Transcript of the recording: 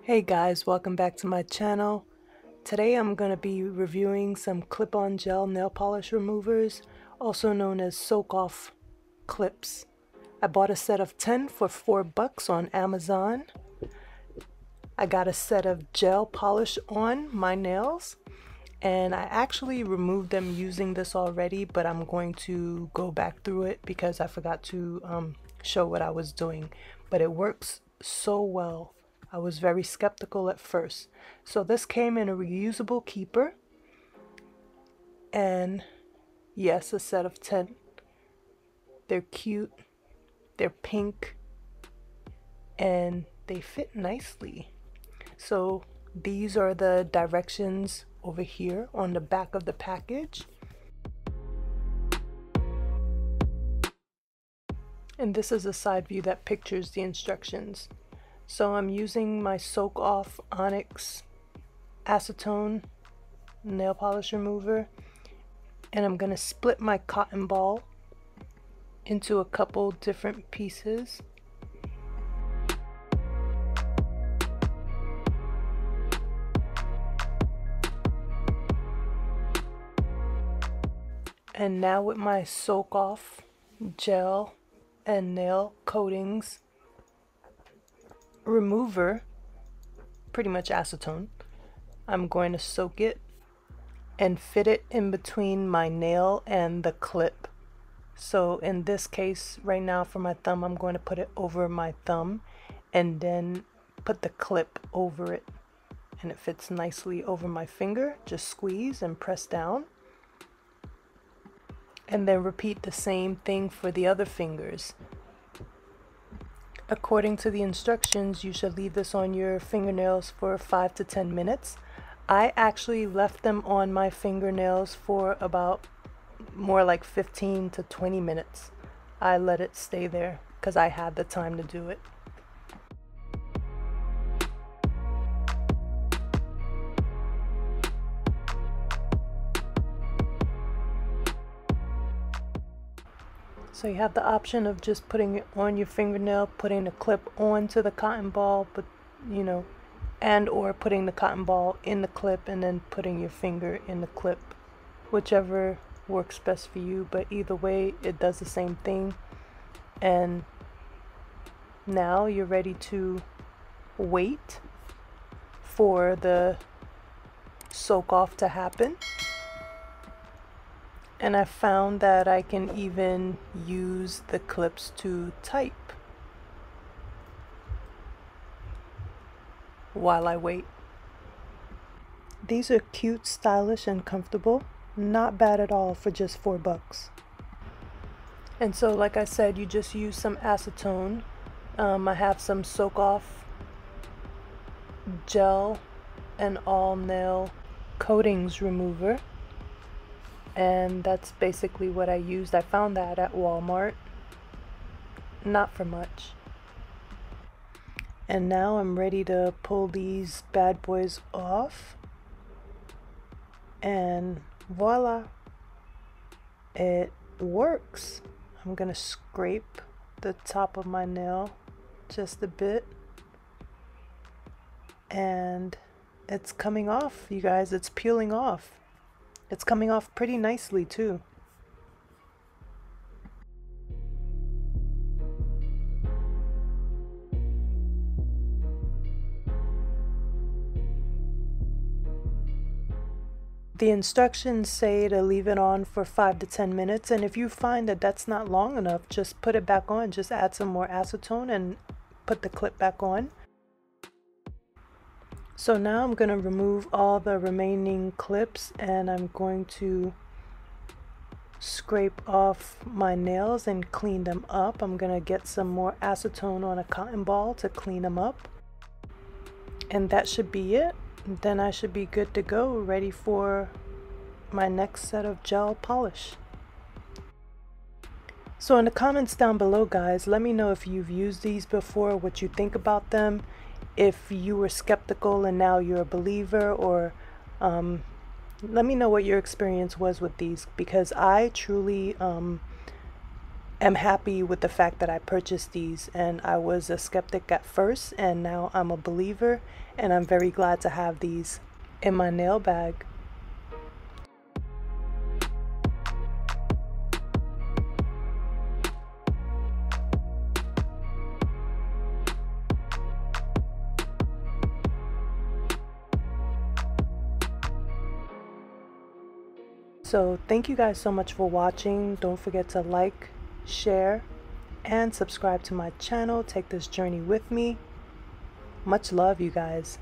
Hey guys, welcome back to my channel. Today I'm going to be reviewing some clip-on gel nail polish removers, also known as soak-off clips. I bought a set of 10 for $4 on Amazon. I got a set of gel polish on my nails, and I actually removed them using this already, but I'm going to go back through it because I forgot to show what I was doing. But it works so well. I was very skeptical at first. So this came in a reusable keeper, and yes, a set of 10. They're cute, they're pink, and they fit nicely. So these are the directions over here on the back of the package. And this is a side view that pictures the instructions. So I'm using my Soak Off Onyx acetone nail polish remover, and I'm going to split my cotton ball into a couple different pieces. And now with my Soak Off gel and nail coatings remover, pretty much acetone, I'm going to soak it and fit it in between my nail and the clip. So in this case right now for my thumb, I'm going to put it over my thumb and then put the clip over it, and it fits nicely over my finger. Just squeeze and press down, and then repeat the same thing for the other fingers. According to the instructions, you should leave this on your fingernails for 5 to 10 minutes. I actually left them on my fingernails for about more like 15 to 20 minutes. I let it stay there because I had the time to do it. So you have the option of just putting it on your fingernail, putting the clip onto the cotton ball, but and or putting the cotton ball in the clip and then putting your finger in the clip, whichever works best for you. But either way, it does the same thing. And now you're ready to wait for the soak off to happen. And I found that I can even use the clips to type while I wait. These are cute, stylish, and comfortable. Not bad at all for just $4. And so, like I said, you just use some acetone. I have some Soak Off gel and all nail coatings remover, and that's basically what I used. I found that at Walmart, not for much. And now I'm ready to pull these bad boys off, and voila, it works. I'm gonna scrape the top of my nail just a bit, and it's coming off, you guys. It's peeling off. It's coming off pretty nicely too. The instructions say to leave it on for 5 to 10 minutes, and if you find that that's not long enough, just put it back on. Just add some more acetone and put the clip back on. So now I'm going to remove all the remaining clips, and I'm going to scrape off my nails and clean them up. I'm going to get some more acetone on a cotton ball to clean them up. And that should be it. Then I should be good to go, ready for my next set of gel polish. So in the comments down below, guys, let me know if you've used these before, what you think about them, if you were skeptical and now you're a believer, or let me know what your experience was with these, because I truly am happy with the fact that I purchased these, and I was a skeptic at first and now I'm a believer, and I'm very glad to have these in my nail bag. So thank you guys so much for watching. Don't forget to like, share, and subscribe to my channel. Take this journey with me. Much love, you guys.